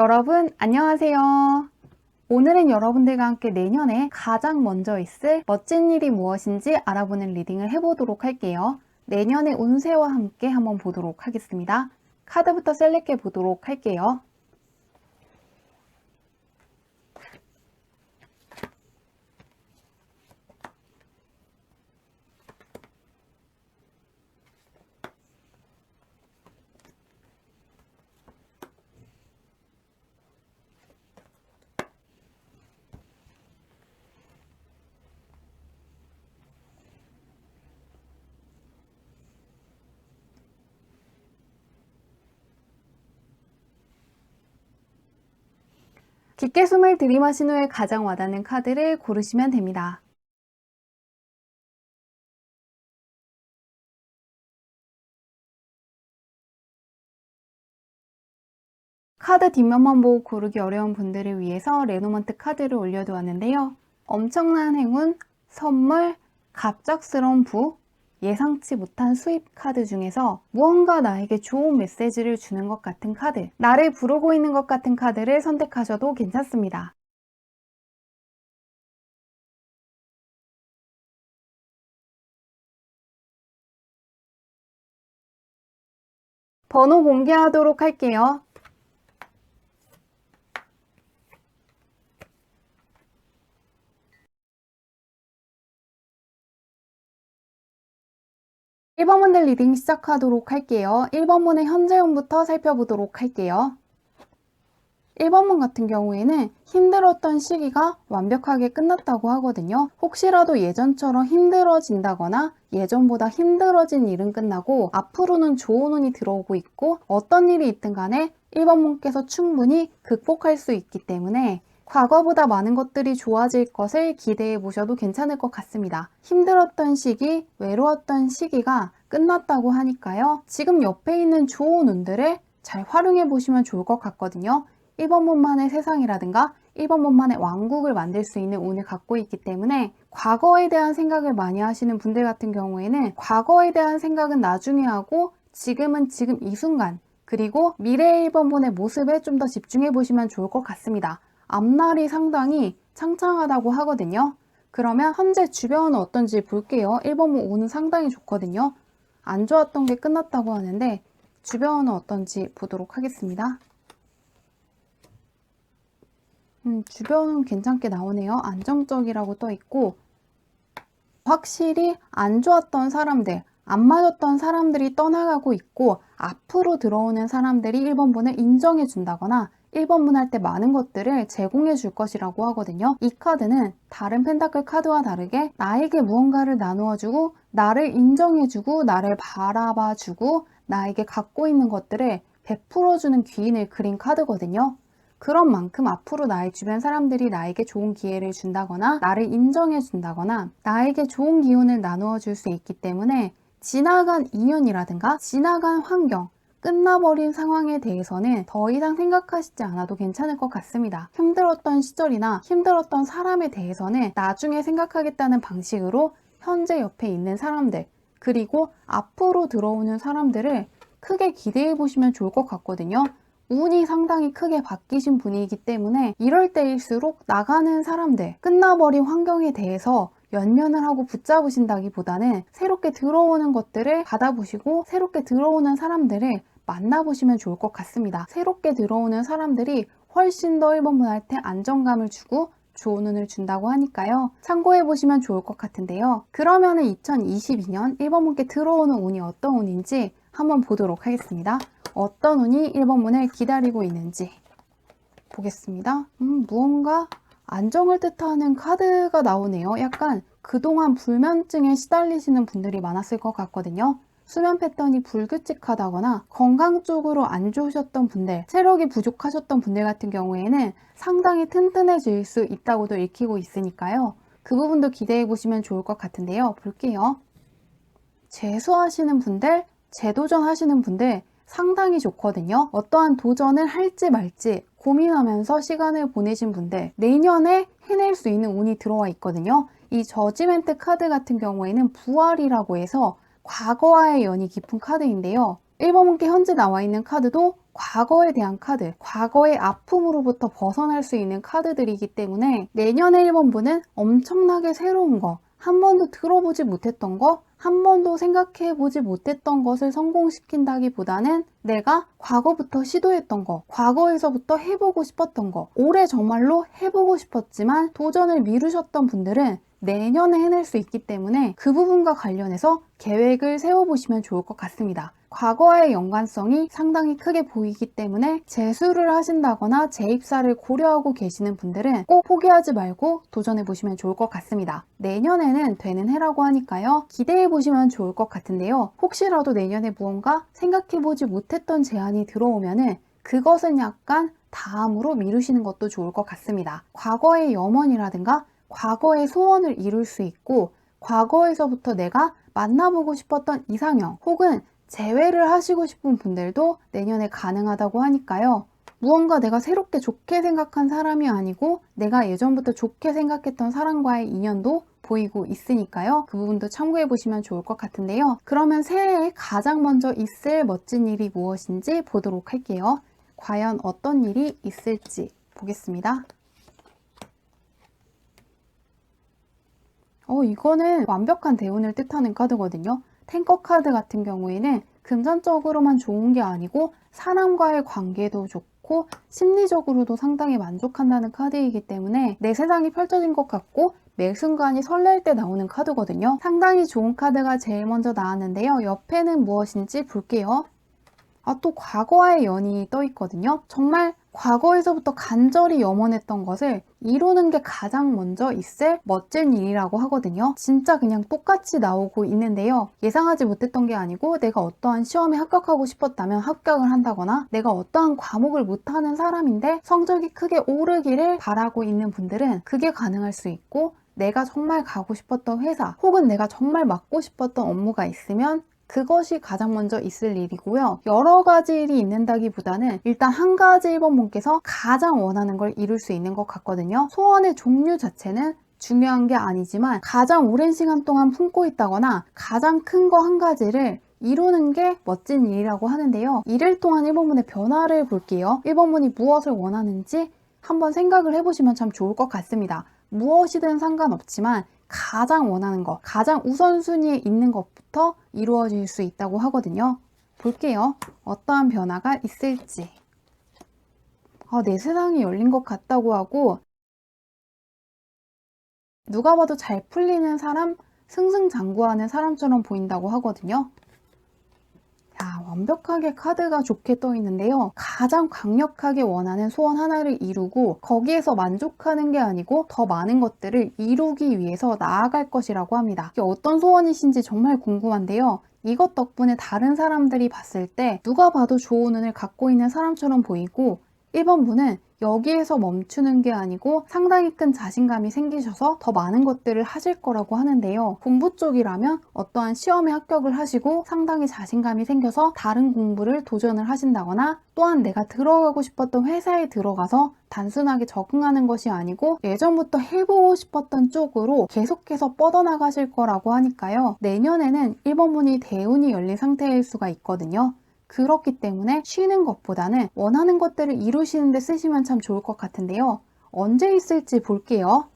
여러분 안녕하세요. 오늘은 여러분들과 함께 내년에 가장 먼저 있을 멋진 일이 무엇인지 알아보는 리딩을 해보도록 할게요. 내년의 운세와 함께 한번 보도록 하겠습니다. 카드부터 셀렉해 보도록 할게요. 깊게 숨을 들이마신 후에 가장 와닿는 카드를 고르시면 됩니다. 카드 뒷면만 보고 고르기 어려운 분들을 위해서 레노먼트 카드를 올려두었는데요. 엄청난 행운, 선물, 갑작스러운 부, 예상치 못한 수입 카드 중에서 무언가 나에게 좋은 메시지를 주는 것 같은 카드, 나를 부르고 있는 것 같은 카드를 선택하셔도 괜찮습니다. 번호 공개하도록 할게요. 1번 문들 리딩 시작하도록 할게요. 1번 문의 현재운부터 살펴보도록 할게요. 1번 문 같은 경우에는 힘들었던 시기가 완벽하게 끝났다고 하거든요. 혹시라도 예전처럼 힘들어진다거나 예전보다 힘들어진 일은 끝나고 앞으로는 좋은 운이 들어오고 있고 어떤 일이 있든 간에 1번 문께서 충분히 극복할 수 있기 때문에 과거보다 많은 것들이 좋아질 것을 기대해 보셔도 괜찮을 것 같습니다. 힘들었던 시기, 외로웠던 시기가 끝났다고 하니까요. 지금 옆에 있는 좋은 운들을 잘 활용해 보시면 좋을 것 같거든요. 1번 문만의 세상이라든가 1번 문만의 왕국을 만들 수 있는 운을 갖고 있기 때문에 과거에 대한 생각을 많이 하시는 분들 같은 경우에는 과거에 대한 생각은 나중에 하고 지금은 지금 이 순간 그리고 미래의 1번 문의 모습에 좀 더 집중해 보시면 좋을 것 같습니다. 앞날이 상당히 창창하다고 하거든요. 그러면 현재 주변은 어떤지 볼게요. 1번 문 운은 상당히 좋거든요. 안 좋았던 게 끝났다고 하는데 주변은 어떤지 보도록 하겠습니다. 주변은 괜찮게 나오네요. 안정적이라고 떠 있고 확실히 안 좋았던 사람들, 안 맞았던 사람들이 떠나가고 있고 앞으로 들어오는 사람들이 1번 분을 인정해 준다거나 1번 분 할 때 많은 것들을 제공해 줄 것이라고 하거든요. 이 카드는 다른 펜타클 카드와 다르게 나에게 무언가를 나누어 주고 나를 인정해 주고 나를 바라봐 주고 나에게 갖고 있는 것들을 베풀어 주는 귀인을 그린 카드거든요. 그런 만큼 앞으로 나의 주변 사람들이 나에게 좋은 기회를 준다거나 나를 인정해 준다거나 나에게 좋은 기운을 나누어 줄 수 있기 때문에 지나간 인연이라든가 지나간 환경, 끝나버린 상황에 대해서는 더 이상 생각하시지 않아도 괜찮을 것 같습니다. 힘들었던 시절이나 힘들었던 사람에 대해서는 나중에 생각하겠다는 방식으로 현재 옆에 있는 사람들 그리고 앞으로 들어오는 사람들을 크게 기대해 보시면 좋을 것 같거든요. 운이 상당히 크게 바뀌신 분이기 때문에 이럴 때일수록 나가는 사람들, 끝나버린 환경에 대해서 연면을 하고 붙잡으신다기보다는 새롭게 들어오는 것들을 받아보시고 새롭게 들어오는 사람들을 만나보시면 좋을 것 같습니다. 새롭게 들어오는 사람들이 훨씬 더 1번 문 할 때 안정감을 주고 좋은 운을 준다고 하니까요. 참고해보시면 좋을 것 같은데요. 그러면은 2022년 1번 문께 들어오는 운이 어떤 운인지 한번 보도록 하겠습니다. 어떤 운이 1번 문을 기다리고 있는지 보겠습니다. 무언가 안정을 뜻하는 카드가 나오네요. 약간 그동안 불면증에 시달리시는 분들이 많았을 것 같거든요. 수면 패턴이 불규칙하다거나 건강 쪽으로 안 좋으셨던 분들, 체력이 부족하셨던 분들 같은 경우에는 상당히 튼튼해질 수 있다고도 읽히고 있으니까요. 그 부분도 기대해 보시면 좋을 것 같은데요. 볼게요. 재수하시는 분들, 재도전 하시는 분들 상당히 좋거든요. 어떠한 도전을 할지 말지 고민하면서 시간을 보내신 분들 내년에 해낼 수 있는 운이 들어와 있거든요. 이 저지멘트 카드 같은 경우에는 부활이라고 해서 과거와의 연이 깊은 카드인데요. 1번 문께 현재 나와 있는 카드도 과거에 대한 카드, 과거의 아픔으로부터 벗어날 수 있는 카드들이기 때문에 내년에 1번 분은 엄청나게 새로운 거, 한 번도 들어보지 못했던 거, 한 번도 생각해보지 못했던 것을 성공시킨다기보다는 내가 과거부터 시도했던 거, 과거에서부터 해보고 싶었던 거, 올해 정말로 해보고 싶었지만 도전을 미루셨던 분들은 내년에 해낼 수 있기 때문에 그 부분과 관련해서 계획을 세워보시면 좋을 것 같습니다. 과거와의 연관성이 상당히 크게 보이기 때문에 재수를 하신다거나 재입사를 고려하고 계시는 분들은 꼭 포기하지 말고 도전해보시면 좋을 것 같습니다. 내년에는 되는 해라고 하니까요. 기대해보시면 좋을 것 같은데요. 혹시라도 내년에 무언가 생각해보지 못했던 제안이 들어오면은 그것은 약간 다음으로 미루시는 것도 좋을 것 같습니다. 과거의 염원이라든가 과거의 소원을 이룰 수 있고 과거에서부터 내가 만나보고 싶었던 이상형 혹은 재회를 하시고 싶은 분들도 내년에 가능하다고 하니까요. 무언가 내가 새롭게 좋게 생각한 사람이 아니고 내가 예전부터 좋게 생각했던 사람과의 인연도 보이고 있으니까요. 그 부분도 참고해 보시면 좋을 것 같은데요. 그러면 새해에 가장 먼저 있을 멋진 일이 무엇인지 보도록 할게요. 과연 어떤 일이 있을지 보겠습니다. 이거는 완벽한 대운을 뜻하는 카드거든요. 탱커 카드 같은 경우에는 금전적으로만 좋은 게 아니고 사람과의 관계도 좋고 심리적으로도 상당히 만족한다는 카드이기 때문에 내 세상이 펼쳐진 것 같고 매 순간이 설렐 때 나오는 카드거든요. 상당히 좋은 카드가 제일 먼저 나왔는데요. 옆에는 무엇인지 볼게요. 또 과거와의 연이 떠 있거든요. 정말 과거에서부터 간절히 염원했던 것을 이루는 게 가장 먼저 있을 멋진 일이라고 하거든요. 진짜 그냥 똑같이 나오고 있는데요. 예상하지 못했던 게 아니고 내가 어떠한 시험에 합격하고 싶었다면 합격을 한다거나 내가 어떠한 과목을 못하는 사람인데 성적이 크게 오르기를 바라고 있는 분들은 그게 가능할 수 있고 내가 정말 가고 싶었던 회사 혹은 내가 정말 맡고 싶었던 업무가 있으면 그것이 가장 먼저 있을 일이고요. 여러 가지 일이 있는다기보다는 일단 한 가지 1번 분께서 가장 원하는 걸 이룰 수 있는 것 같거든요. 소원의 종류 자체는 중요한 게 아니지만 가장 오랜 시간 동안 품고 있다거나 가장 큰 거 한 가지를 이루는 게 멋진 일이라고 하는데요. 이를 통한 1번 분의 변화를 볼게요. 1번 분이 무엇을 원하는지 한번 생각을 해보시면 참 좋을 것 같습니다. 무엇이든 상관없지만 가장 원하는 것, 가장 우선순위에 있는 것부터 이루어질 수 있다고 하거든요. 볼게요. 어떠한 변화가 있을지. 내 세상이 열린 것 같다고 하고 누가 봐도 잘 풀리는 사람, 승승장구하는 사람처럼 보인다고 하거든요. 자, 완벽하게 카드가 좋게 떠 있는데요. 가장 강력하게 원하는 소원 하나를 이루고 거기에서 만족하는 게 아니고 더 많은 것들을 이루기 위해서 나아갈 것이라고 합니다. 이게 어떤 소원이신지 정말 궁금한데요. 이것 덕분에 다른 사람들이 봤을 때 누가 봐도 좋은 운을 갖고 있는 사람처럼 보이고 1번 분은 여기에서 멈추는 게 아니고 상당히 큰 자신감이 생기셔서 더 많은 것들을 하실 거라고 하는데요. 공부 쪽이라면 어떠한 시험에 합격을 하시고 상당히 자신감이 생겨서 다른 공부를 도전을 하신다거나 또한 내가 들어가고 싶었던 회사에 들어가서 단순하게 적응하는 것이 아니고 예전부터 해보고 싶었던 쪽으로 계속해서 뻗어나가실 거라고 하니까요. 내년에는 1번 분이 대운이 열린 상태일 수가 있거든요. 그렇기 때문에 쉬는 것보다는 원하는 것들을 이루시는 데 쓰시면 참 좋을 것 같은데요. 언제 있을지 볼게요.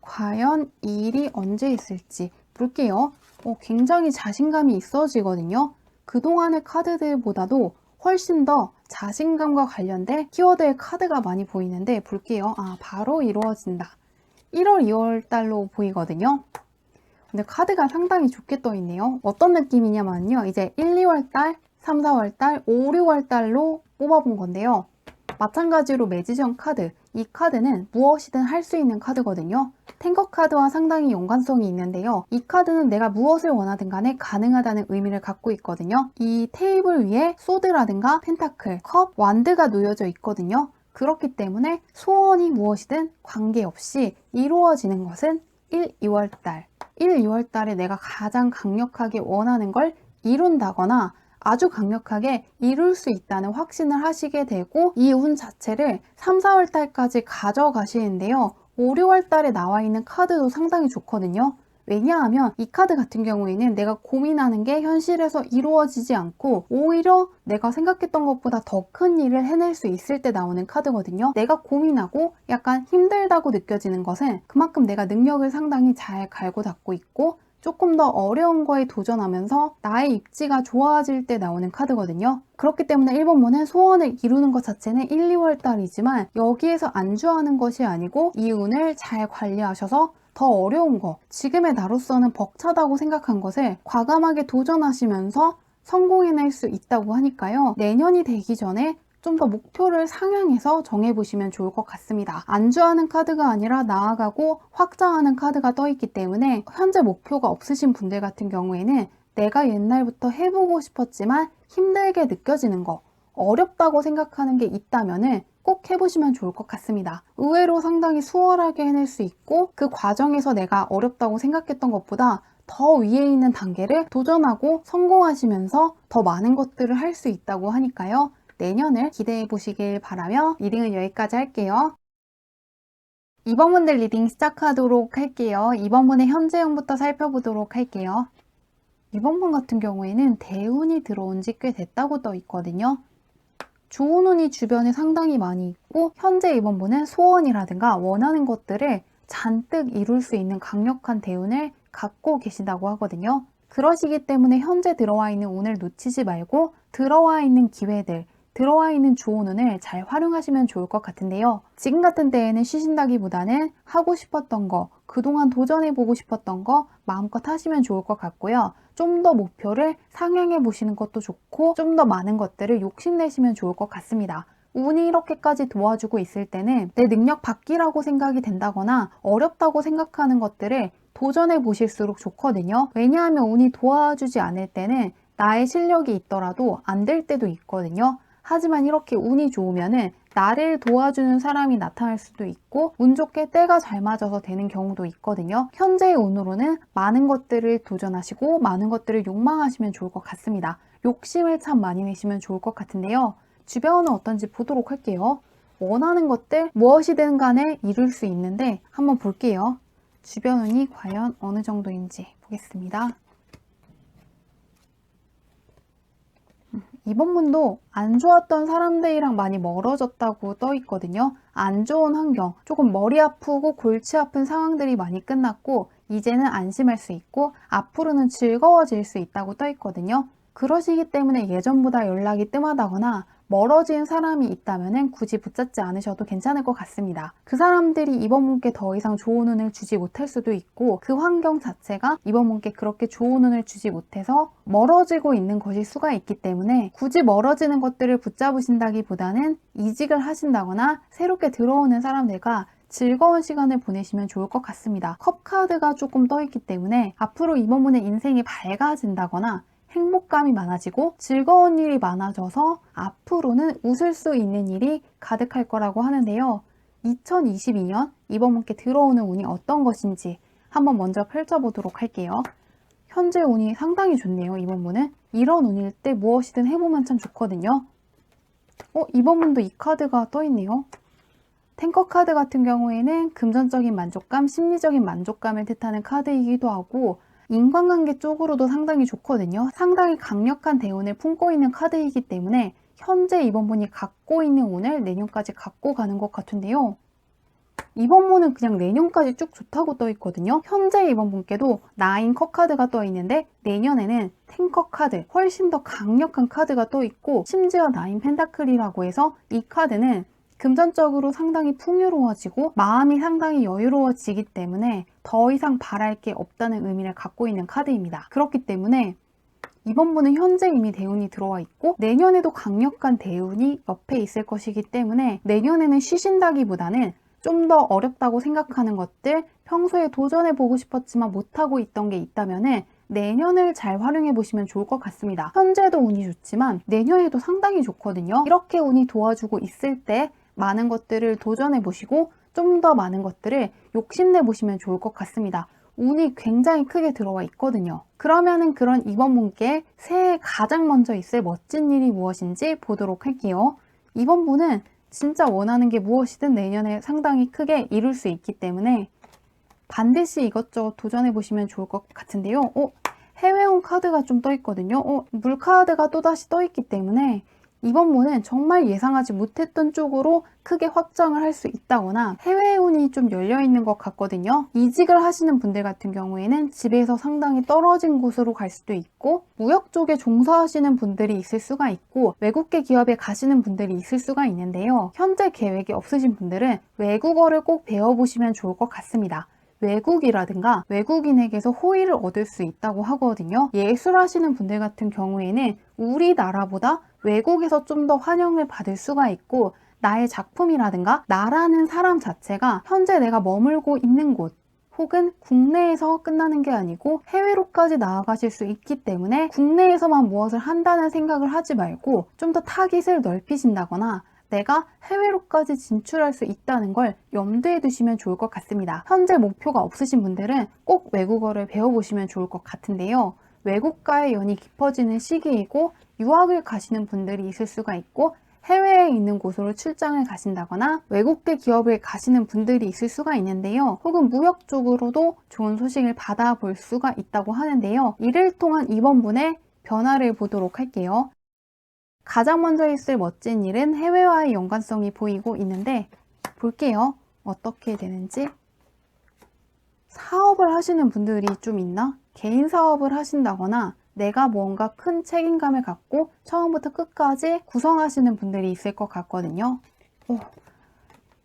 과연 이 일이 언제 있을지 볼게요. 굉장히 자신감이 있어지거든요. 그동안의 카드들보다도 훨씬 더 자신감과 관련된 키워드의 카드가 많이 보이는데 볼게요. 바로 이루어진다. 1월, 2월 달로 보이거든요. 근데 카드가 상당히 좋게 떠 있네요. 어떤 느낌이냐면요. 이제 1, 2월 달, 3, 4월 달, 5, 6월 달로 뽑아본 건데요. 마찬가지로 매지션 카드. 이 카드는 무엇이든 할 수 있는 카드거든요. 탱커 카드와 상당히 연관성이 있는데요. 이 카드는 내가 무엇을 원하든 간에 가능하다는 의미를 갖고 있거든요. 이 테이블 위에 소드라든가 펜타클, 컵, 완드가 놓여져 있거든요. 그렇기 때문에 소원이 무엇이든 관계없이 이루어지는 것은 1, 2월 달. 1, 2월 달에 내가 가장 강력하게 원하는 걸 이룬다거나 아주 강력하게 이룰 수 있다는 확신을 하시게 되고 이 운 자체를 3, 4월 달까지 가져가시는데요. 5, 6월 달에 나와 있는 카드도 상당히 좋거든요. 왜냐하면 이 카드 같은 경우에는 내가 고민하는 게 현실에서 이루어지지 않고 오히려 내가 생각했던 것보다 더 큰 일을 해낼 수 있을 때 나오는 카드거든요. 내가 고민하고 약간 힘들다고 느껴지는 것은 그만큼 내가 능력을 상당히 잘 갈고 닦고 있고 조금 더 어려운 거에 도전하면서 나의 입지가 좋아질 때 나오는 카드거든요. 그렇기 때문에 1번문은 소원을 이루는 것 자체는 1, 2월 달이지만 여기에서 안주하는 것이 아니고 이 운을 잘 관리하셔서 더 어려운 거, 지금의 나로서는 벅차다고 생각한 것을 과감하게 도전하시면서 성공해낼 수 있다고 하니까요. 내년이 되기 전에 좀 더 목표를 상향해서 정해보시면 좋을 것 같습니다. 안주하는 카드가 아니라 나아가고 확장하는 카드가 떠있기 때문에 현재 목표가 없으신 분들 같은 경우에는 내가 옛날부터 해보고 싶었지만 힘들게 느껴지는 거, 어렵다고 생각하는 게 있다면 꼭 해보시면 좋을 것 같습니다. 의외로 상당히 수월하게 해낼 수 있고 그 과정에서 내가 어렵다고 생각했던 것보다 더 위에 있는 단계를 도전하고 성공하시면서 더 많은 것들을 할 수 있다고 하니까요. 내년을 기대해 보시길 바라며 리딩은 여기까지 할게요. 2번 분들 리딩 시작하도록 할게요. 2번 분의 현재형부터 살펴보도록 할게요. 2번 분 같은 경우에는 대운이 들어온 지 꽤 됐다고 떠 있거든요. 좋은 운이 주변에 상당히 많이 있고 현재 2번 분은 소원이라든가 원하는 것들을 잔뜩 이룰 수 있는 강력한 대운을 갖고 계신다고 하거든요. 그러시기 때문에 현재 들어와 있는 운을 놓치지 말고 들어와 있는 기회들, 들어와 있는 좋은 운을 잘 활용하시면 좋을 것 같은데요. 지금 같은 때에는 쉬신다기보다는 하고 싶었던 거, 그동안 도전해보고 싶었던 거 마음껏 하시면 좋을 것 같고요. 좀 더 목표를 상향해 보시는 것도 좋고 좀 더 많은 것들을 욕심내시면 좋을 것 같습니다. 운이 이렇게까지 도와주고 있을 때는 내 능력 밖이라고 생각이 된다거나 어렵다고 생각하는 것들을 도전해 보실수록 좋거든요. 왜냐하면 운이 도와주지 않을 때는 나의 실력이 있더라도 안 될 때도 있거든요. 하지만 이렇게 운이 좋으면은 나를 도와주는 사람이 나타날 수도 있고 운 좋게 때가 잘 맞아서 되는 경우도 있거든요. 현재의 운으로는 많은 것들을 도전하시고 많은 것들을 욕망하시면 좋을 것 같습니다. 욕심을 참 많이 내시면 좋을 것 같은데요. 주변은 어떤지 보도록 할게요. 원하는 것들 무엇이든 간에 이룰 수 있는데 한번 볼게요. 주변 운이 과연 어느 정도인지 보겠습니다. 이번 분도 안 좋았던 사람들이랑 많이 멀어졌다고 떠 있거든요. 안 좋은 환경, 조금 머리 아프고 골치 아픈 상황들이 많이 끝났고 이제는 안심할 수 있고 앞으로는 즐거워질 수 있다고 떠 있거든요. 그러시기 때문에 예전보다 연락이 뜸하다거나 멀어진 사람이 있다면 굳이 붙잡지 않으셔도 괜찮을 것 같습니다. 그 사람들이 이번 분께 더 이상 좋은 운을 주지 못할 수도 있고 그 환경 자체가 이번 분께 그렇게 좋은 운을 주지 못해서 멀어지고 있는 것일 수가 있기 때문에 굳이 멀어지는 것들을 붙잡으신다기보다는 이직을 하신다거나 새롭게 들어오는 사람들과 즐거운 시간을 보내시면 좋을 것 같습니다. 컵 카드가 조금 떠있기 때문에 앞으로 이번 분의 인생이 밝아진다거나 행복감이 많아지고 즐거운 일이 많아져서 앞으로는 웃을 수 있는 일이 가득할 거라고 하는데요. 2022년 이번 분께 들어오는 운이 어떤 것인지 한번 먼저 펼쳐보도록 할게요. 현재 운이 상당히 좋네요. 이번 분은 이런 운일 때 무엇이든 해보면 참 좋거든요. 이번 분도 이 카드가 떠있네요. 탱커 카드 같은 경우에는 금전적인 만족감, 심리적인 만족감을 뜻하는 카드이기도 하고 인간관계 쪽으로도 상당히 좋거든요. 상당히 강력한 대운을 품고 있는 카드이기 때문에 현재 이번 분이 갖고 있는 운을 내년까지 갖고 가는 것 같은데요. 이번 분은 그냥 내년까지 쭉 좋다고 떠 있거든요. 현재 이번 분께도 9컵 카드가 떠 있는데 내년에는 10컵 카드, 훨씬 더 강력한 카드가 떠 있고 심지어 9 펜타클이라고 해서 이 카드는 금전적으로 상당히 풍요로워지고 마음이 상당히 여유로워지기 때문에 더 이상 바랄 게 없다는 의미를 갖고 있는 카드입니다. 그렇기 때문에 이번 분은 현재 이미 대운이 들어와 있고 내년에도 강력한 대운이 옆에 있을 것이기 때문에 내년에는 쉬신다기보다는 좀 더 어렵다고 생각하는 것들, 평소에 도전해보고 싶었지만 못하고 있던 게 있다면 내년을 잘 활용해 보시면 좋을 것 같습니다. 현재도 운이 좋지만 내년에도 상당히 좋거든요. 이렇게 운이 도와주고 있을 때 많은 것들을 도전해 보시고 좀 더 많은 것들을 욕심내 보시면 좋을 것 같습니다. 운이 굉장히 크게 들어와 있거든요. 그러면은 그런 이번 분께 새해 가장 먼저 있을 멋진 일이 무엇인지 보도록 할게요. 이번 분은 진짜 원하는 게 무엇이든 내년에 상당히 크게 이룰 수 있기 때문에 반드시 이것저것 도전해 보시면 좋을 것 같은데요. 해외운 카드가 좀 떠 있거든요. 물카드가 또다시 떠 있기 때문에 이번 분은 정말 예상하지 못했던 쪽으로 크게 확장을 할 수 있다거나 해외운이 좀 열려있는 것 같거든요. 이직을 하시는 분들 같은 경우에는 집에서 상당히 떨어진 곳으로 갈 수도 있고, 무역 쪽에 종사하시는 분들이 있을 수가 있고, 외국계 기업에 가시는 분들이 있을 수가 있는데요. 현재 계획이 없으신 분들은 외국어를 꼭 배워보시면 좋을 것 같습니다. 외국이라든가 외국인에게서 호의를 얻을 수 있다고 하거든요. 예술하시는 분들 같은 경우에는 우리나라보다 외국에서 좀 더 환영을 받을 수가 있고, 나의 작품이라든가 나라는 사람 자체가 현재 내가 머물고 있는 곳 혹은 국내에서 끝나는 게 아니고 해외로까지 나아가실 수 있기 때문에 국내에서만 무엇을 한다는 생각을 하지 말고 좀 더 타깃을 넓히신다거나 내가 해외로까지 진출할 수 있다는 걸 염두에 두시면 좋을 것 같습니다. 현재 목표가 없으신 분들은 꼭 외국어를 배워보시면 좋을 것 같은데요. 외국과의 연이 깊어지는 시기이고 유학을 가시는 분들이 있을 수가 있고, 해외에 있는 곳으로 출장을 가신다거나 외국계 기업을 가시는 분들이 있을 수가 있는데요. 혹은 무역 쪽으로도 좋은 소식을 받아볼 수가 있다고 하는데요. 이를 통한 이번 분의 변화를 보도록 할게요. 가장 먼저 있을 멋진 일은 해외와의 연관성이 보이고 있는데, 볼게요. 어떻게 되는지. 사업을 하시는 분들이 좀 있나? 개인 사업을 하신다거나 내가 뭔가 큰 책임감을 갖고 처음부터 끝까지 구성하시는 분들이 있을 것 같거든요.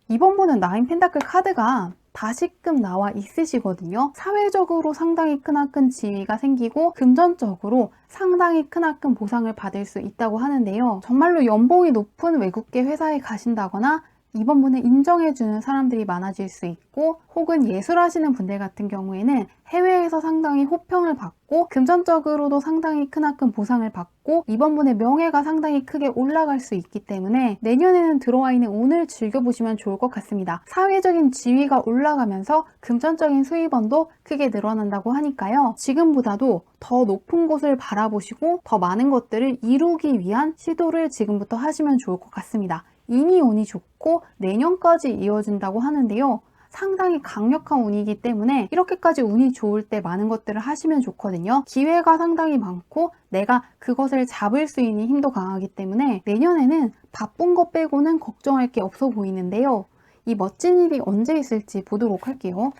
이번 분은 나인 펜타클 카드가 다시금 나와 있으시거든요. 사회적으로 상당히 크나큰 지위가 생기고 금전적으로 상당히 크나큰 보상을 받을 수 있다고 하는데요. 정말로 연봉이 높은 외국계 회사에 가신다거나 이번 분을 인정해주는 사람들이 많아질 수 있고, 혹은 예술하시는 분들 같은 경우에는 해외에서 상당히 호평을 받고 금전적으로도 상당히 크나큰 보상을 받고 이번 분의 명예가 상당히 크게 올라갈 수 있기 때문에 내년에는 들어와 있는 운을 즐겨보시면 좋을 것 같습니다. 사회적인 지위가 올라가면서 금전적인 수입원도 크게 늘어난다고 하니까요. 지금보다도 더 높은 곳을 바라보시고 더 많은 것들을 이루기 위한 시도를 지금부터 하시면 좋을 것 같습니다. 이미 운이 좋고 내년까지 이어진다고 하는데요. 상당히 강력한 운이기 때문에 이렇게까지 운이 좋을 때 많은 것들을 하시면 좋거든요. 기회가 상당히 많고 내가 그것을 잡을 수 있는 힘도 강하기 때문에 내년에는 바쁜 것 빼고는 걱정할 게 없어 보이는데요. 이 멋진 일이 언제 있을지 보도록 할게요.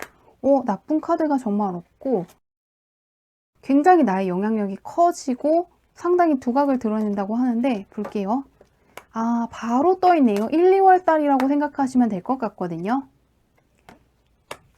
나쁜 카드가 정말 없고 굉장히 나의 영향력이 커지고 상당히 두각을 드러낸다고 하는데, 볼게요. 바로 떠있네요. 1, 2월 달이라고 생각하시면 될 것 같거든요.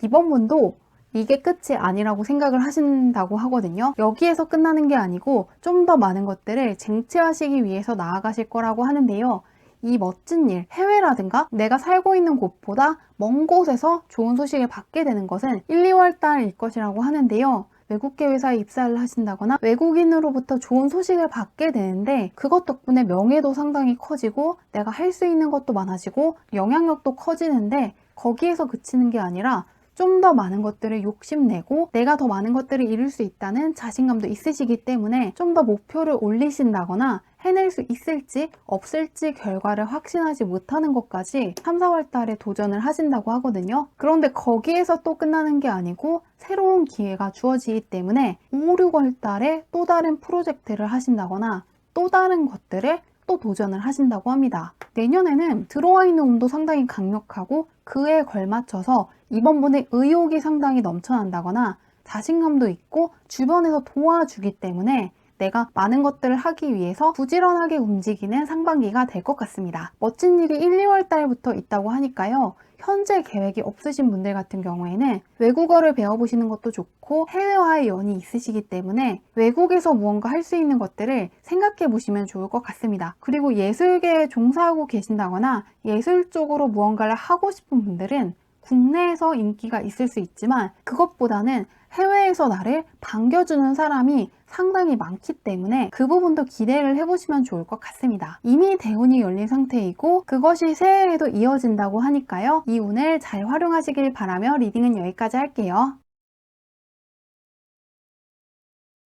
이번 분도 이게 끝이 아니라고 생각을 하신다고 하거든요. 여기에서 끝나는 게 아니고 좀 더 많은 것들을 쟁취하시기 위해서 나아가실 거라고 하는데요. 이 멋진 일, 해외라든가 내가 살고 있는 곳보다 먼 곳에서 좋은 소식을 받게 되는 것은 1, 2월 달일 것이라고 하는데요. 외국계 회사에 입사를 하신다거나 외국인으로부터 좋은 소식을 받게 되는데, 그것 덕분에 명예도 상당히 커지고 내가 할 수 있는 것도 많아지고 영향력도 커지는데, 거기에서 그치는 게 아니라 좀 더 많은 것들을 욕심내고 내가 더 많은 것들을 이룰 수 있다는 자신감도 있으시기 때문에 좀 더 목표를 올리신다거나 해낼 수 있을지 없을지 결과를 확신하지 못하는 것까지 3, 4월 달에 도전을 하신다고 하거든요. 그런데 거기에서 또 끝나는 게 아니고 새로운 기회가 주어지기 때문에 5, 6월 달에 또 다른 프로젝트를 하신다거나 또 다른 것들을 또 도전을 하신다고 합니다. 내년에는 들어와 있는 운도 상당히 강력하고 그에 걸맞춰서 이번 분의 의욕이 상당히 넘쳐난다거나 자신감도 있고 주변에서 도와주기 때문에 내가 많은 것들을 하기 위해서 부지런하게 움직이는 상반기가 될 것 같습니다. 멋진 일이 1, 2월 달부터 있다고 하니까요. 현재 계획이 없으신 분들 같은 경우에는 외국어를 배워보시는 것도 좋고 해외와의 연이 있으시기 때문에 외국에서 무언가 할 수 있는 것들을 생각해 보시면 좋을 것 같습니다. 그리고 예술계에 종사하고 계신다거나 예술 쪽으로 무언가를 하고 싶은 분들은 국내에서 인기가 있을 수 있지만 그것보다는 해외에서 나를 반겨주는 사람이 상당히 많기 때문에 그 부분도 기대를 해보시면 좋을 것 같습니다. 이미 대운이 열린 상태이고 그것이 새해에도 이어진다고 하니까요. 이 운을 잘 활용하시길 바라며 리딩은 여기까지 할게요.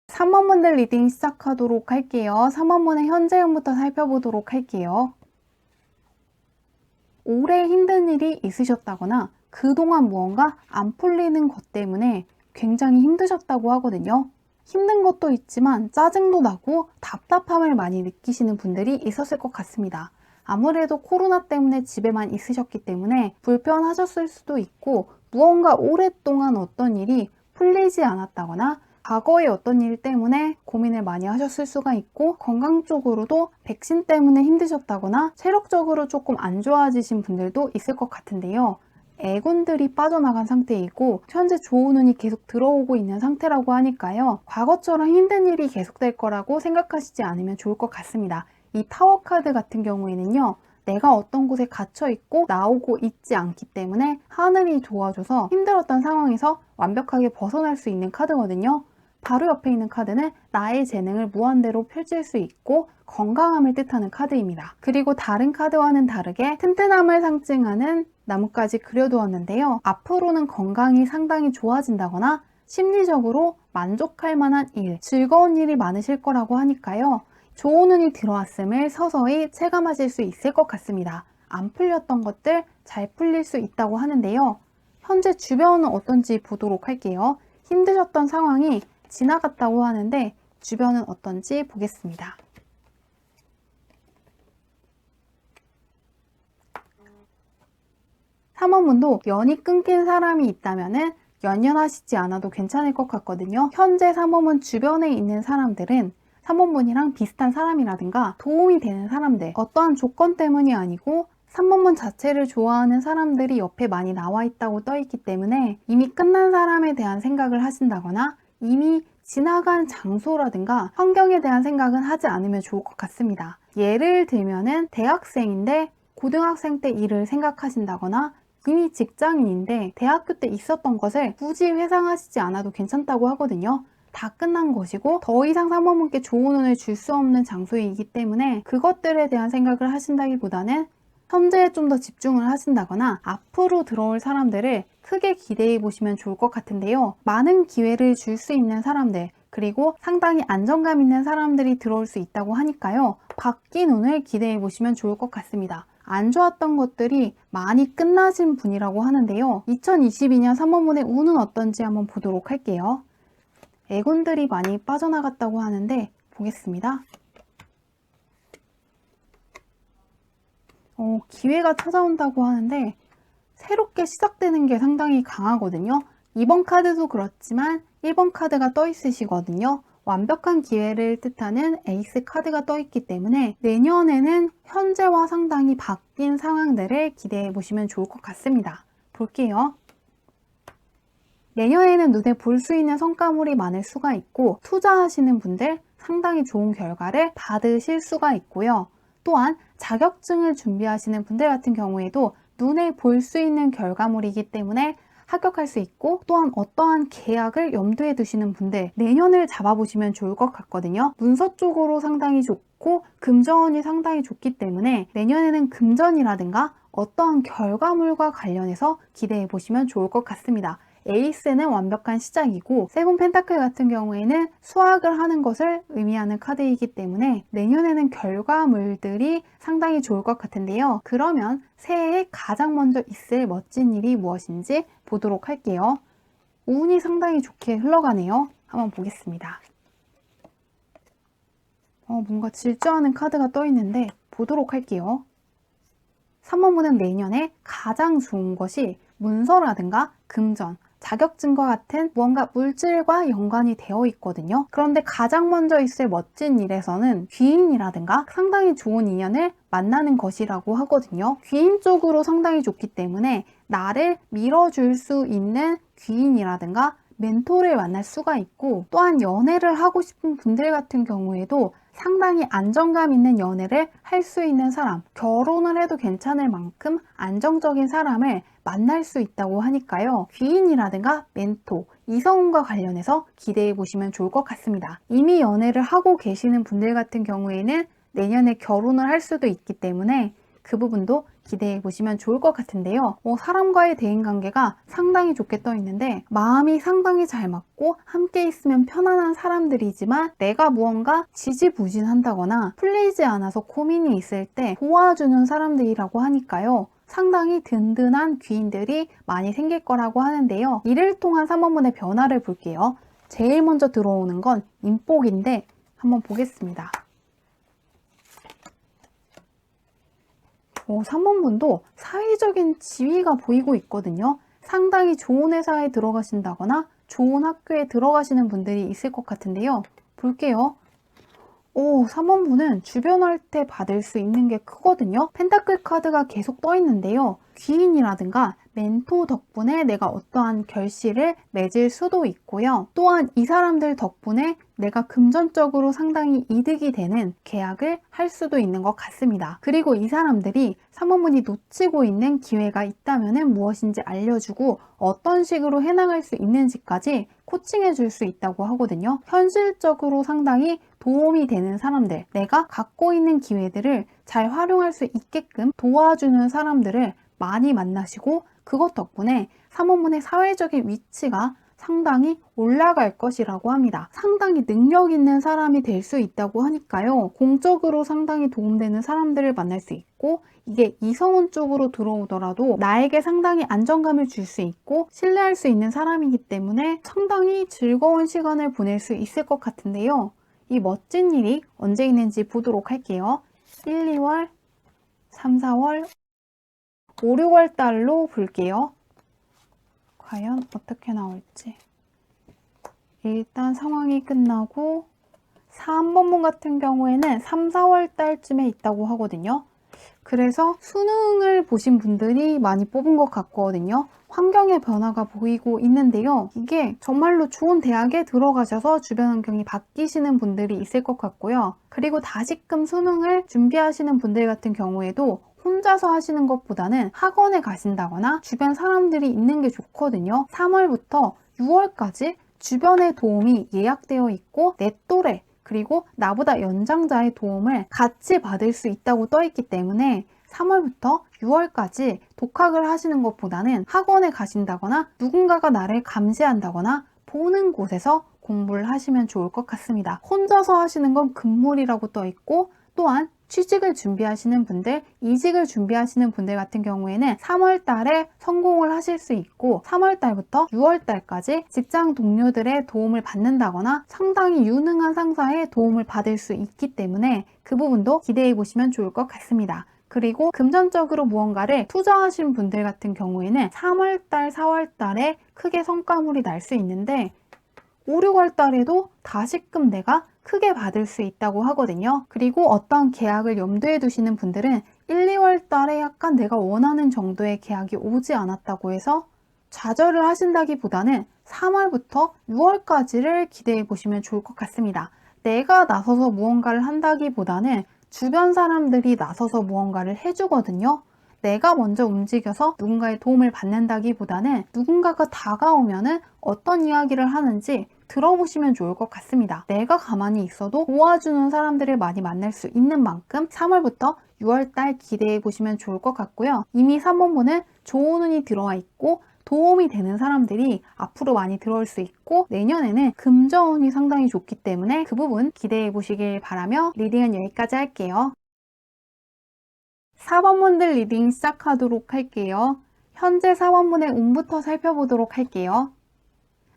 3번분들 리딩 시작하도록 할게요. 3번분의 현재 운부터 살펴보도록 할게요. 올해 힘든 일이 있으셨다거나 그동안 무언가 안 풀리는 것 때문에 굉장히 힘드셨다고 하거든요. 힘든 것도 있지만 짜증도 나고 답답함을 많이 느끼시는 분들이 있었을 것 같습니다. 아무래도 코로나 때문에 집에만 있으셨기 때문에 불편하셨을 수도 있고, 무언가 오랫동안 어떤 일이 풀리지 않았다거나 과거의 어떤 일 때문에 고민을 많이 하셨을 수가 있고, 건강적으로도 백신 때문에 힘드셨다거나 체력적으로 조금 안 좋아지신 분들도 있을 것 같은데요. 애군들이 빠져나간 상태이고 현재 좋은 운이 계속 들어오고 있는 상태라고 하니까요. 과거처럼 힘든 일이 계속될 거라고 생각하시지 않으면 좋을 것 같습니다. 이 타워 카드 같은 경우에는요. 내가 어떤 곳에 갇혀 있고 나오고 있지 않기 때문에 하늘이 도와줘서 힘들었던 상황에서 완벽하게 벗어날 수 있는 카드거든요. 바로 옆에 있는 카드는 나의 재능을 무한대로 펼칠 수 있고 건강함을 뜻하는 카드입니다. 그리고 다른 카드와는 다르게 튼튼함을 상징하는 나뭇가지 그려두었는데요. 앞으로는 건강이 상당히 좋아진다거나 심리적으로 만족할 만한 일, 즐거운 일이 많으실 거라고 하니까요. 좋은 운이 들어왔음을 서서히 체감하실 수 있을 것 같습니다. 안 풀렸던 것들 잘 풀릴 수 있다고 하는데요. 현재 주변은 어떤지 보도록 할게요. 힘드셨던 상황이 지나갔다고 하는데 주변은 어떤지 보겠습니다. 삼원문도 연이 끊긴 사람이 있다면 연연하시지 않아도 괜찮을 것 같거든요. 현재 삼원문 주변에 있는 사람들은 삼원문이랑 비슷한 사람이라든가 도움이 되는 사람들, 어떠한 조건 때문이 아니고 삼원문 자체를 좋아하는 사람들이 옆에 많이 나와 있다고 떠 있기 때문에 이미 끝난 사람에 대한 생각을 하신다거나 이미 지나간 장소라든가 환경에 대한 생각은 하지 않으면 좋을 것 같습니다. 예를 들면은 대학생인데 고등학생 때 일을 생각하신다거나 이미 직장인인데 대학교 때 있었던 것을 굳이 회상하시지 않아도 괜찮다고 하거든요. 다 끝난 것이고 더 이상 삼원문께 좋은 운을 줄 수 없는 장소이기 때문에 그것들에 대한 생각을 하신다기보다는 현재에 좀 더 집중을 하신다거나 앞으로 들어올 사람들을 크게 기대해 보시면 좋을 것 같은데요. 많은 기회를 줄 수 있는 사람들, 그리고 상당히 안정감 있는 사람들이 들어올 수 있다고 하니까요. 바뀐 운을 기대해 보시면 좋을 것 같습니다. 안 좋았던 것들이 많이 끝나신 분이라고 하는데요. 2022년 삼원문의 운은 어떤지 한번 보도록 할게요. 애군들이 많이 빠져나갔다고 하는데 보겠습니다. 기회가 찾아온다고 하는데 새롭게 시작되는 게 상당히 강하거든요. 2번 카드도 그렇지만 1번 카드가 떠 있으시거든요. 완벽한 기회를 뜻하는 에이스 카드가 떠 있기 때문에 내년에는 현재와 상당히 바뀐 상황들을 기대해 보시면 좋을 것 같습니다. 볼게요. 내년에는 눈에 볼 수 있는 성과물이 많을 수가 있고 투자하시는 분들 상당히 좋은 결과를 받으실 수가 있고요. 또한 자격증을 준비하시는 분들 같은 경우에도 눈에 볼 수 있는 결과물이기 때문에 합격할 수 있고, 또한 어떠한 계약을 염두에 두시는 분들 내년을 잡아보시면 좋을 것 같거든요. 문서 쪽으로 상당히 좋고 금전운이 상당히 좋기 때문에 내년에는 금전이라든가 어떠한 결과물과 관련해서 기대해 보시면 좋을 것 같습니다. 에이스는 완벽한 시작이고 세븐 펜타클 같은 경우에는 수확을 하는 것을 의미하는 카드이기 때문에 내년에는 결과물들이 상당히 좋을 것 같은데요. 그러면 새해에 가장 먼저 있을 멋진 일이 무엇인지 보도록 할게요. 운이 상당히 좋게 흘러가네요. 한번 보겠습니다. 뭔가 질주하는 카드가 떠 있는데 보도록 할게요. 3번문은 내년에 가장 좋은 것이 문서라든가 금전, 자격증과 같은 무언가 물질과 연관이 되어 있거든요. 그런데 가장 먼저 있을 멋진 일에서는 귀인이라든가 상당히 좋은 인연을 만나는 것이라고 하거든요. 귀인 쪽으로 상당히 좋기 때문에 나를 밀어줄 수 있는 귀인이라든가 멘토를 만날 수가 있고, 또한 연애를 하고 싶은 분들 같은 경우에도 상당히 안정감 있는 연애를 할 수 있는 사람, 결혼을 해도 괜찮을 만큼 안정적인 사람을 만날 수 있다고 하니까요. 귀인이라든가 멘토, 이성운과 관련해서 기대해 보시면 좋을 것 같습니다. 이미 연애를 하고 계시는 분들 같은 경우에는 내년에 결혼을 할 수도 있기 때문에 그 부분도 기대해 보시면 좋을 것 같은데요. 사람과의 대인관계가 상당히 좋게 떠 있는데 마음이 상당히 잘 맞고 함께 있으면 편안한 사람들이지만 내가 무언가 지지부진한다거나 풀리지 않아서 고민이 있을 때 도와주는 사람들이라고 하니까요. 상당히 든든한 귀인들이 많이 생길 거라고 하는데요. 이를 통한 3번문의 변화를 볼게요. 제일 먼저 들어오는 건 인복인데 한번 보겠습니다. 3번문도 사회적인 지위가 보이고 있거든요. 상당히 좋은 회사에 들어가신다거나 좋은 학교에 들어가시는 분들이 있을 것 같은데요. 볼게요. 3번문은 주변할 때 받을 수 있는 게 크거든요. 펜타클 카드가 계속 떠 있는데요. 귀인이라든가 멘토 덕분에 내가 어떠한 결실을 맺을 수도 있고요. 또한 이 사람들 덕분에 내가 금전적으로 상당히 이득이 되는 계약을 할 수도 있는 것 같습니다. 그리고 이 사람들이 3번문이 놓치고 있는 기회가 있다면 무엇인지 알려주고 어떤 식으로 해나갈 수 있는지까지 코칭해 줄 수 있다고 하거든요. 현실적으로 상당히 도움이 되는 사람들, 내가 갖고 있는 기회들을 잘 활용할 수 있게끔 도와주는 사람들을 많이 만나시고 그것 덕분에 3번문의 사회적인 위치가 상당히 올라갈 것이라고 합니다. 상당히 능력 있는 사람이 될 수 있다고 하니까요. 공적으로 상당히 도움되는 사람들을 만날 수 있고 이게 이성운 쪽으로 들어오더라도 나에게 상당히 안정감을 줄 수 있고 신뢰할 수 있는 사람이기 때문에 상당히 즐거운 시간을 보낼 수 있을 것 같은데요. 이 멋진 일이 언제 있는지 보도록 할게요. 1, 2월, 3, 4월, 5, 6월 달로 볼게요. 과연 어떻게 나올지. 일단 상황이 끝나고 3번문 같은 경우에는 3, 4월 달쯤에 있다고 하거든요. 그래서 수능을 보신 분들이 많이 뽑은 것 같거든요. 환경의 변화가 보이고 있는데요. 이게 정말로 좋은 대학에 들어가셔서 주변 환경이 바뀌시는 분들이 있을 것 같고요. 그리고 다시금 수능을 준비하시는 분들 같은 경우에도 혼자서 하시는 것보다는 학원에 가신다거나 주변 사람들이 있는 게 좋거든요. 3월부터 6월까지 주변의 도움이 예약되어 있고 내 또래 그리고 나보다 연장자의 도움을 같이 받을 수 있다고 떠 있기 때문에 3월부터 6월까지 독학을 하시는 것보다는 학원에 가신다거나 누군가가 나를 감시한다거나 보는 곳에서 공부를 하시면 좋을 것 같습니다. 혼자서 하시는 건 금물이라고 떠 있고 또한 취직을 준비하시는 분들, 이직을 준비하시는 분들 같은 경우에는 3월 달에 성공을 하실 수 있고 3월 달부터 6월 달까지 직장 동료들의 도움을 받는다거나 상당히 유능한 상사의 도움을 받을 수 있기 때문에 그 부분도 기대해 보시면 좋을 것 같습니다. 그리고 금전적으로 무언가를 투자하신 분들 같은 경우에는 3월 달, 4월 달에 크게 성과물이 날 수 있는데 5, 6월 달에도 다시금 내가 크게 받을 수 있다고 하거든요. 그리고 어떤 계약을 염두에 두시는 분들은 1, 2월 달에 약간 내가 원하는 정도의 계약이 오지 않았다고 해서 좌절을 하신다기보다는 3월부터 6월까지를 기대해 보시면 좋을 것 같습니다. 내가 나서서 무언가를 한다기보다는 주변 사람들이 나서서 무언가를 해주거든요. 내가 먼저 움직여서 누군가의 도움을 받는다기보다는 누군가가 다가오면은 어떤 이야기를 하는지 들어보시면 좋을 것 같습니다. 내가 가만히 있어도 도와주는 사람들을 많이 만날 수 있는 만큼 3월부터 6월달 기대해 보시면 좋을 것 같고요. 이미 3번문은 좋은 운이 들어와 있고 도움이 되는 사람들이 앞으로 많이 들어올 수 있고 내년에는 금전운이 상당히 좋기 때문에 그 부분 기대해 보시길 바라며 리딩은 여기까지 할게요. 4번문들 리딩 시작하도록 할게요. 현재 4번문의 운부터 살펴보도록 할게요.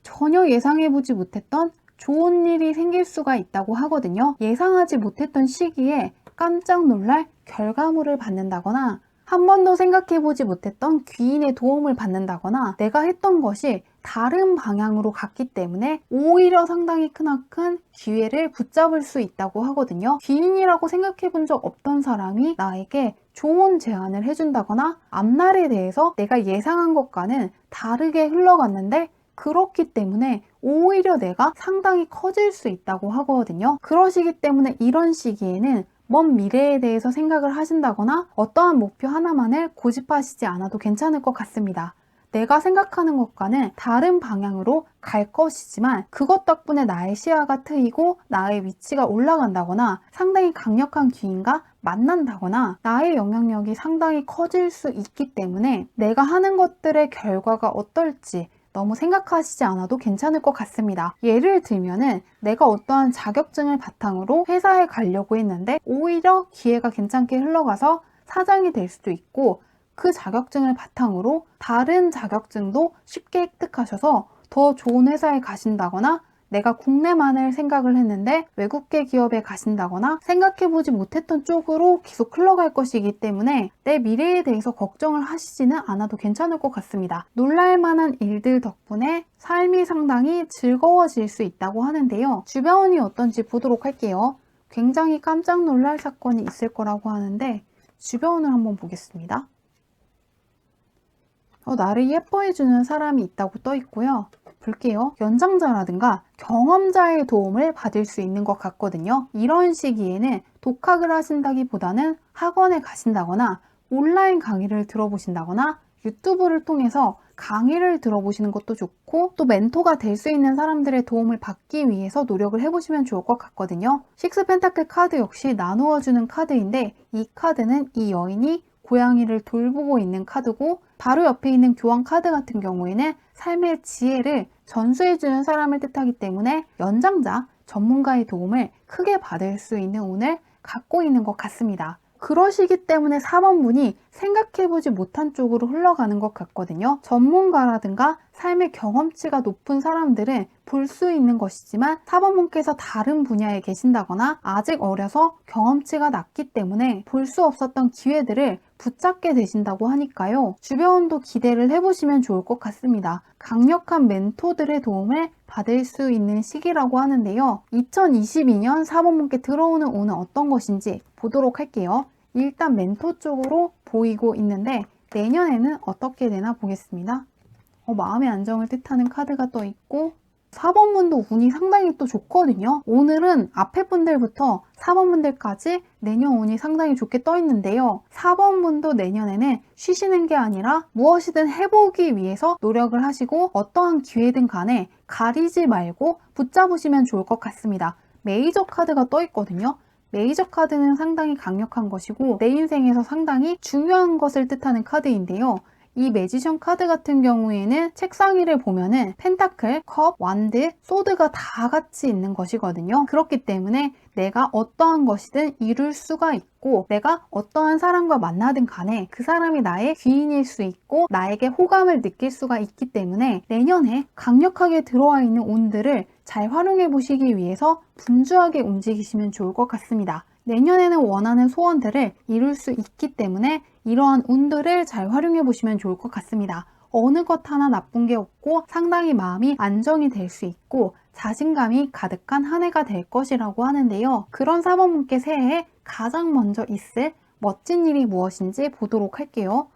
전혀 예상해보지 못했던 좋은 일이 생길 수가 있다고 하거든요. 예상하지 못했던 시기에 깜짝 놀랄 결과물을 받는다거나 한 번도 생각해보지 못했던 귀인의 도움을 받는다거나 내가 했던 것이 다른 방향으로 갔기 때문에 오히려 상당히 크나큰 기회를 붙잡을 수 있다고 하거든요. 귀인이라고 생각해본 적 없던 사람이 나에게 좋은 제안을 해준다거나 앞날에 대해서 내가 예상한 것과는 다르게 흘러갔는데 그렇기 때문에 오히려 내가 상당히 커질 수 있다고 하거든요. 그러시기 때문에 이런 시기에는 먼 미래에 대해서 생각을 하신다거나 어떠한 목표 하나만을 고집하시지 않아도 괜찮을 것 같습니다. 내가 생각하는 것과는 다른 방향으로 갈 것이지만 그것 덕분에 나의 시야가 트이고 나의 위치가 올라간다거나 상당히 강력한 귀인과 만난다거나 나의 영향력이 상당히 커질 수 있기 때문에 내가 하는 것들의 결과가 어떨지 너무 생각하시지 않아도 괜찮을 것 같습니다. 예를 들면은 내가 어떠한 자격증을 바탕으로 회사에 가려고 했는데 오히려 기회가 괜찮게 흘러가서 사장이 될 수도 있고 그 자격증을 바탕으로 다른 자격증도 쉽게 획득하셔서 더 좋은 회사에 가신다거나 내가 국내만을 생각을 했는데 외국계 기업에 가신다거나 생각해보지 못했던 쪽으로 계속 흘러갈 것이기 때문에 내 미래에 대해서 걱정을 하시지는 않아도 괜찮을 것 같습니다. 놀랄만한 일들 덕분에 삶이 상당히 즐거워질 수 있다고 하는데요. 주변이 어떤지 보도록 할게요. 굉장히 깜짝 놀랄 사건이 있을 거라고 하는데 주변을 한번 보겠습니다. 나를 예뻐해주는 사람이 있다고 떠 있고요. 볼게요. 연장자라든가 경험자의 도움을 받을 수 있는 것 같거든요. 이런 시기에는 독학을 하신다기보다는 학원에 가신다거나 온라인 강의를 들어보신다거나 유튜브를 통해서 강의를 들어보시는 것도 좋고 또 멘토가 될 수 있는 사람들의 도움을 받기 위해서 노력을 해보시면 좋을 것 같거든요. 식스 펜타클 카드 역시 나누어주는 카드인데 이 카드는 이 여인이 고양이를 돌보고 있는 카드고 바로 옆에 있는 교황 카드 같은 경우에는 삶의 지혜를 전수해주는 사람을 뜻하기 때문에 연장자, 전문가의 도움을 크게 받을 수 있는 운을 갖고 있는 것 같습니다. 그러시기 때문에 4번분이 생각해보지 못한 쪽으로 흘러가는 것 같거든요. 전문가라든가 삶의 경험치가 높은 사람들은 볼 수 있는 것이지만 4번분께서 다른 분야에 계신다거나 아직 어려서 경험치가 낮기 때문에 볼 수 없었던 기회들을 붙잡게 되신다고 하니까요. 주변도 기대를 해보시면 좋을 것 같습니다. 강력한 멘토들의 도움을 받을 수 있는 시기라고 하는데요. 2022년 4번분께 들어오는 운은 어떤 것인지 보도록 할게요. 일단 멘토 쪽으로 보이고 있는데 내년에는 어떻게 되나 보겠습니다. 마음의 안정을 뜻하는 카드가 떠 있고 4번분도 운이 상당히 또 좋거든요. 오늘은 앞에 분들부터 4번분들까지 내년 운이 상당히 좋게 떠 있는데요. 4번분도 내년에는 쉬시는 게 아니라 무엇이든 해보기 위해서 노력을 하시고 어떠한 기회든 간에 가리지 말고 붙잡으시면 좋을 것 같습니다. 메이저 카드가 떠 있거든요. 메이저 카드는 상당히 강력한 것이고 내 인생에서 상당히 중요한 것을 뜻하는 카드인데요. 이 매지션 카드 같은 경우에는 책상 위를 보면은 펜타클, 컵, 완드, 소드가 다 같이 있는 것이거든요. 그렇기 때문에 내가 어떠한 것이든 이룰 수가 있고 내가 어떠한 사람과 만나든 간에 그 사람이 나의 귀인일 수 있고 나에게 호감을 느낄 수가 있기 때문에 내년에 강력하게 들어와 있는 운들을 잘 활용해 보시기 위해서 분주하게 움직이시면 좋을 것 같습니다. 내년에는 원하는 소원들을 이룰 수 있기 때문에 이러한 운들을 잘 활용해 보시면 좋을 것 같습니다. 어느 것 하나 나쁜 게 없고 상당히 마음이 안정이 될 수 있고 자신감이 가득한 한 해가 될 것이라고 하는데요. 그런 4번분께 새해에 가장 먼저 있을 멋진 일이 무엇인지 보도록 할게요.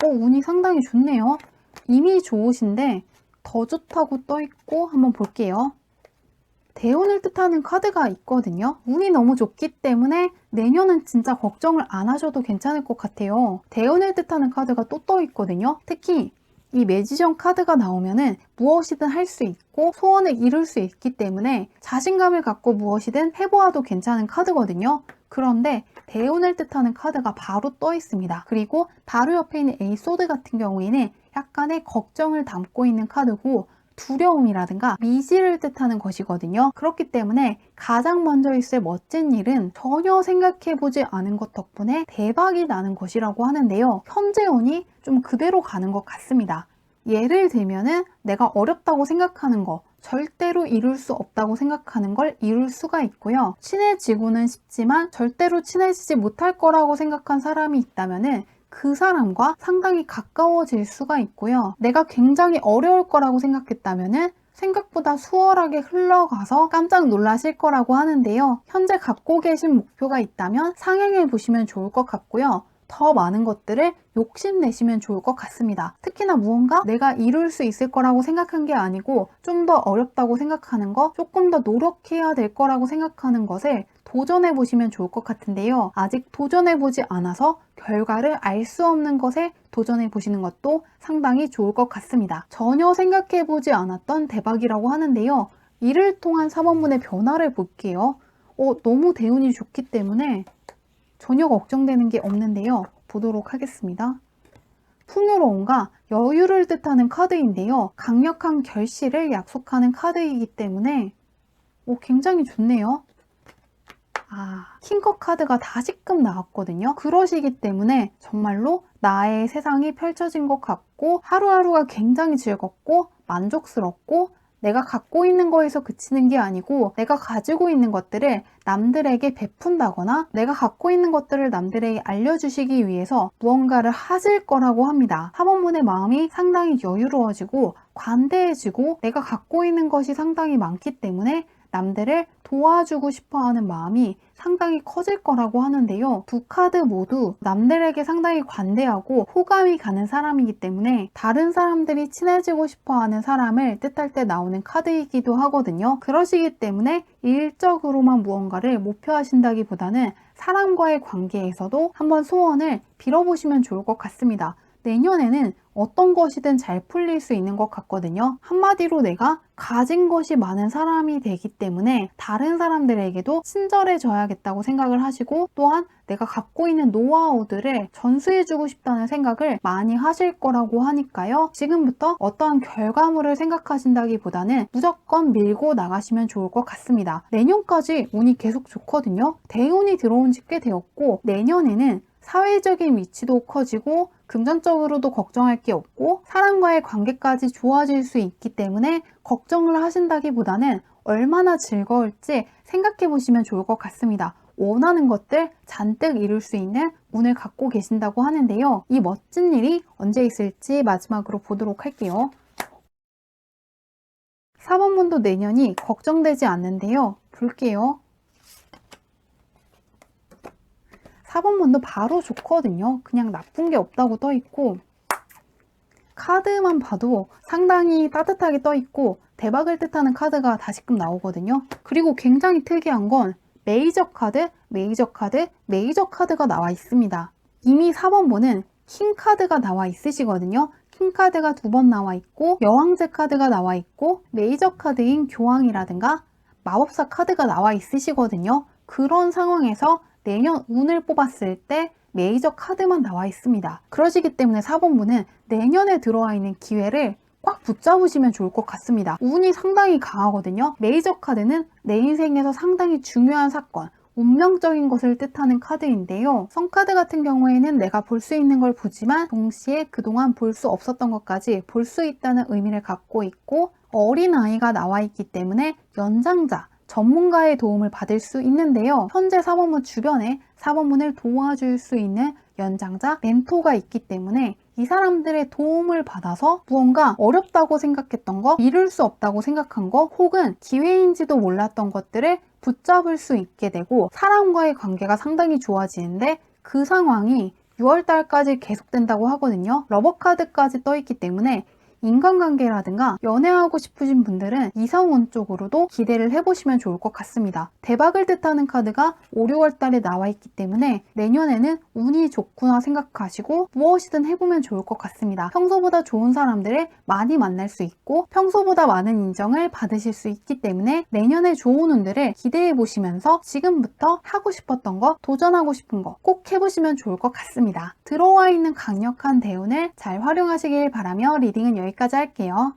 운이 상당히 좋네요. 이미 좋으신데 더 좋다고 떠 있고 한번 볼게요. 대운을 뜻하는 카드가 있거든요. 운이 너무 좋기 때문에 내년은 진짜 걱정을 안 하셔도 괜찮을 것 같아요. 대운을 뜻하는 카드가 또 떠 있거든요. 특히 이 매지션 카드가 나오면은 무엇이든 할 수 있고 소원을 이룰 수 있기 때문에 자신감을 갖고 무엇이든 해보아도 괜찮은 카드거든요. 그런데 대운을 뜻하는 카드가 바로 떠 있습니다. 그리고 바로 옆에 있는 에이스 소드 같은 경우에는 약간의 걱정을 담고 있는 카드고 두려움이라든가 미지를 뜻하는 것이거든요. 그렇기 때문에 가장 먼저 있을 멋진 일은 전혀 생각해보지 않은 것 덕분에 대박이 나는 것이라고 하는데요. 현재 운이 좀 그대로 가는 것 같습니다. 예를 들면은 내가 어렵다고 생각하는 거, 절대로 이룰 수 없다고 생각하는 걸 이룰 수가 있고요. 친해지고는 싶지만 절대로 친해지지 못할 거라고 생각한 사람이 있다면은 그 사람과 상당히 가까워질 수가 있고요. 내가 굉장히 어려울 거라고 생각했다면은 생각보다 수월하게 흘러가서 깜짝 놀라실 거라고 하는데요. 현재 갖고 계신 목표가 있다면 상향해 보시면 좋을 것 같고요. 더 많은 것들을 욕심내시면 좋을 것 같습니다. 특히나 무언가 내가 이룰 수 있을 거라고 생각한 게 아니고 좀 더 어렵다고 생각하는 거, 조금 더 노력해야 될 거라고 생각하는 것을 도전해 보시면 좋을 것 같은데요. 아직 도전해 보지 않아서 결과를 알 수 없는 것에 도전해 보시는 것도 상당히 좋을 것 같습니다. 전혀 생각해 보지 않았던 대박이라고 하는데요. 이를 통한 4번분의 변화를 볼게요. 너무 대운이 좋기 때문에 전혀 걱정되는 게 없는데요. 보도록 하겠습니다. 풍요로움과 여유를 뜻하는 카드인데요. 강력한 결실을 약속하는 카드이기 때문에 굉장히 좋네요. 킹컵 카드가 다시금 나왔거든요. 그러시기 때문에 정말로 나의 세상이 펼쳐진 것 같고 하루하루가 굉장히 즐겁고 만족스럽고 내가 갖고 있는 거에서 그치는 게 아니고 내가 가지고 있는 것들을 남들에게 베푼다거나 내가 갖고 있는 것들을 남들에게 알려주시기 위해서 무언가를 하실 거라고 합니다. 사번문의 마음이 상당히 여유로워지고 관대해지고 내가 갖고 있는 것이 상당히 많기 때문에 남들을 도와주고 싶어하는 마음이 상당히 커질 거라고 하는데요. 두 카드 모두 남들에게 상당히 관대하고 호감이 가는 사람이기 때문에 다른 사람들이 친해지고 싶어하는 사람을 뜻할 때 나오는 카드이기도 하거든요. 그러시기 때문에 일적으로만 무언가를 목표하신다기보다는 사람과의 관계에서도 한번 소원을 빌어보시면 좋을 것 같습니다. 내년에는 어떤 것이든 잘 풀릴 수 있는 것 같거든요. 한마디로 내가 가진 것이 많은 사람이 되기 때문에 다른 사람들에게도 친절해져야겠다고 생각을 하시고 또한 내가 갖고 있는 노하우들을 전수해주고 싶다는 생각을 많이 하실 거라고 하니까요. 지금부터 어떠한 결과물을 생각하신다기보다는 무조건 밀고 나가시면 좋을 것 같습니다. 내년까지 운이 계속 좋거든요. 대운이 들어온 지 꽤 되었고 내년에는 사회적인 위치도 커지고 금전적으로도 걱정할 게 없고 사람과의 관계까지 좋아질 수 있기 때문에 걱정을 하신다기보다는 얼마나 즐거울지 생각해 보시면 좋을 것 같습니다. 원하는 것들 잔뜩 이룰 수 있는 운을 갖고 계신다고 하는데요. 이 멋진 일이 언제 있을지 마지막으로 보도록 할게요. 4번문도 내년이 걱정되지 않는데요. 볼게요. 4번문도 바로 좋거든요. 그냥 나쁜 게 없다고 떠있고 카드만 봐도 상당히 따뜻하게 떠있고 대박을 뜻하는 카드가 다시금 나오거든요. 그리고 굉장히 특이한 건 메이저 카드, 메이저 카드, 메이저 카드가 나와 있습니다. 이미 4번문은 킹 카드가 나와 있으시거든요. 킹 카드가 2번 나와 있고 여왕제 카드가 나와 있고 메이저 카드인 교황이라든가 마법사 카드가 나와 있으시거든요. 그런 상황에서 내년 운을 뽑았을 때 메이저 카드만 나와 있습니다. 그러시기 때문에 4번문은 내년에 들어와 있는 기회를 꽉 붙잡으시면 좋을 것 같습니다. 운이 상당히 강하거든요. 메이저 카드는 내 인생에서 상당히 중요한 사건, 운명적인 것을 뜻하는 카드인데요. 성카드 같은 경우에는 내가 볼 수 있는 걸 보지만 동시에 그동안 볼 수 없었던 것까지 볼 수 있다는 의미를 갖고 있고 어린아이가 나와 있기 때문에 연장자, 전문가의 도움을 받을 수 있는데요. 현재 4번문 주변에 4번문을 도와줄 수 있는 연장자, 멘토가 있기 때문에 이 사람들의 도움을 받아서 무언가 어렵다고 생각했던 거, 이룰 수 없다고 생각한 거, 혹은 기회인지도 몰랐던 것들을 붙잡을 수 있게 되고 사람과의 관계가 상당히 좋아지는데 그 상황이 6월달까지 계속된다고 하거든요. 러버카드까지 떠있기 때문에 인간관계라든가 연애하고 싶으신 분들은 이성운 쪽으로도 기대를 해보시면 좋을 것 같습니다. 대박을 뜻하는 카드가 5, 6월 달에 나와 있기 때문에 내년에는 운이 좋구나 생각하시고 무엇이든 해보면 좋을 것 같습니다. 평소보다 좋은 사람들을 많이 만날 수 있고 평소보다 많은 인정을 받으실 수 있기 때문에 내년에 좋은 운들을 기대해 보시면서 지금부터 하고 싶었던 거, 도전하고 싶은 거 꼭 해보시면 좋을 것 같습니다. 들어와 있는 강력한 대운을 잘 활용하시길 바라며 리딩은 여기까지 할게요.